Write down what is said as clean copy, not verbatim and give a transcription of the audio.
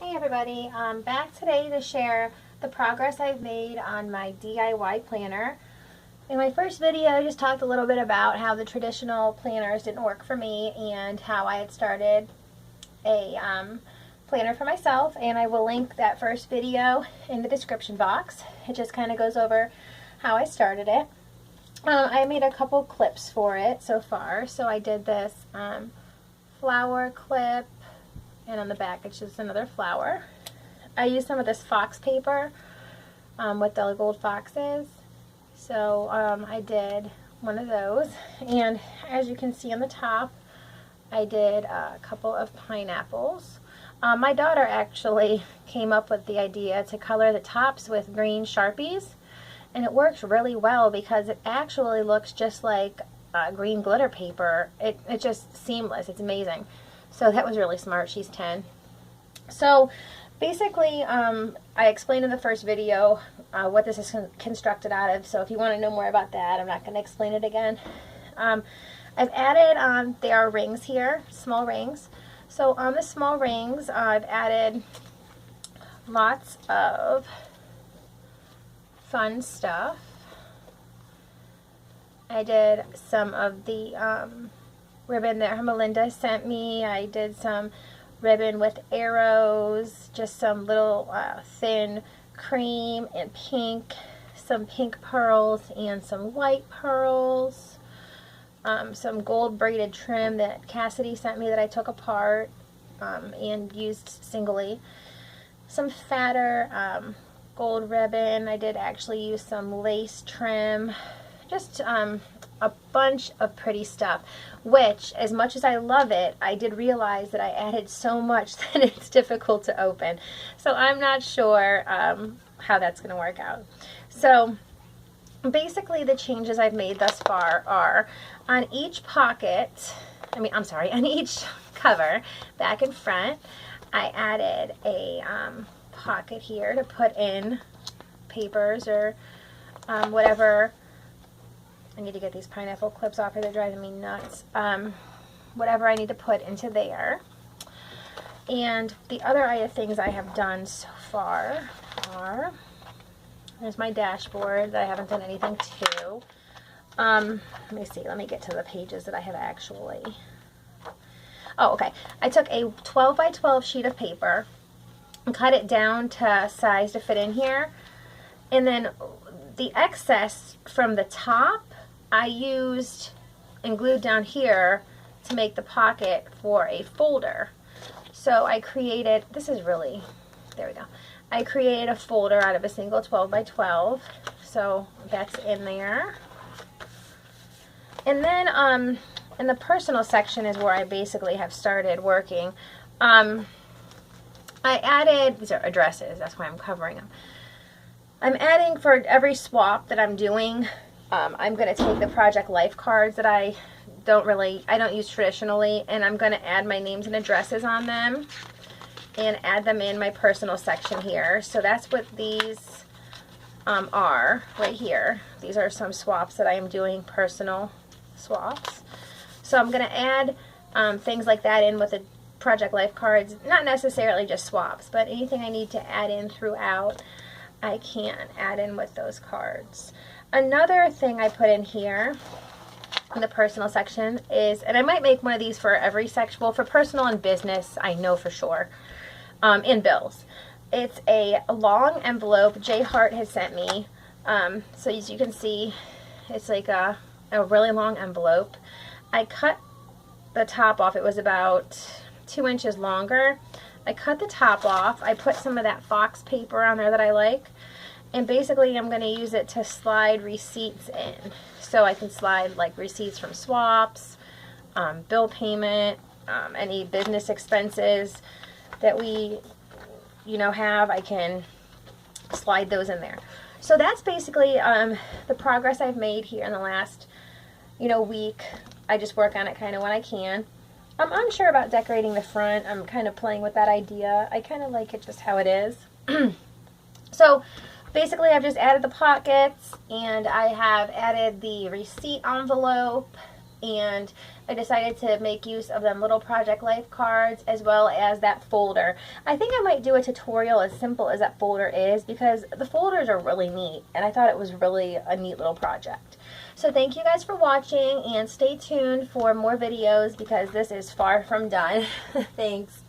Hey everybody, I'm back today to share the progress I've made on my DIY planner. In my first video I just talked a little bit about how the traditional planners didn't work for me and how I had started a planner for myself, and I will link that first video in the description box. It just kind of goes over how I started it. I made a couple clips for it so far. So I did this flower clip, and on the back it's just another flower. I used some of this fox paper with the gold foxes. So I did one of those, and as you can see on the top I did a couple of pineapples. My daughter actually came up with the idea to color the tops with green Sharpies, and it works really well because it actually looks just like green glitter paper. It's just seamless. It's amazing. So that was really smart. She's 10. So basically, I explained in the first video what this is constructed out of. So if you want to know more about that, I'm not going to explain it again. I've added, there are rings here, small rings. So on the small rings, I've added lots of fun stuff. I did some of the ribbon that Melinda sent me. I did some ribbon with arrows, just some little thin cream and pink, some pink pearls and some white pearls, some gold braided trim that Cassidy sent me that I took apart and used singly, some fatter gold ribbon. I did actually use some lace trim, just a bunch of pretty stuff, which, as much as I love it, I did realize that I added so much that it's difficult to open. So I'm not sure how that's going to work out. So basically the changes I've made thus far are on each pocket, on each cover, back and front, I added a pocket here to put in papers or whatever. I need to get these pineapple clips off here, they're driving me nuts. Whatever I need to put into there. And the other things I have done so far are, there's my dashboard that I haven't done anything to. Let me see, let me get to the pages that I have actually. Oh, okay. I took a 12 by 12 sheet of paper and cut it down to size to fit in here. And then the excess from the top I used and glued down here to make the pocket for a folder. So I created, there we go. I created a folder out of a single 12 by 12. So that's in there. And then in the personal section is where I basically have started working. I added, these are addresses, that's why I'm covering them. I'm adding, for every swap that I'm doing, I'm going to take the Project Life cards that I don't use traditionally, and I'm going to add my names and addresses on them and add them in my personal section here. So that's what these are right here. These are some swaps that I am doing, personal swaps. So I'm going to add things like that in with the Project Life cards, not necessarily just swaps, but anything I need to add in throughout, I can add in with those cards. Another thing I put in here in the personal section is, and I might make one of these for every section, well, for personal and business, I know for sure, in bills. It's a long envelope J Hart has sent me. So as you can see, it's like a really long envelope. I cut the top off. It was about 2 inches longer. I cut the top off. I put some of that fox paper on there that I like. And basically I'm going to use it to slide receipts in. So I can slide like receipts from swaps, bill payment, any business expenses that we, have, I can slide those in there. So that's basically the progress I've made here in the last, week. I just work on it kind of when I can. I'm unsure about decorating the front. I'm kind of playing with that idea. I kind of like it just how it is. So basically I've just added the pockets, and I have added the receipt envelope and I decided to make use of them little Project Life cards as well as that folder. I think I might do a tutorial as simple as that folder is, because the folders are really neat and I thought it was really a neat little project. So thank you guys for watching, and stay tuned for more videos because this is far from done. Thanks.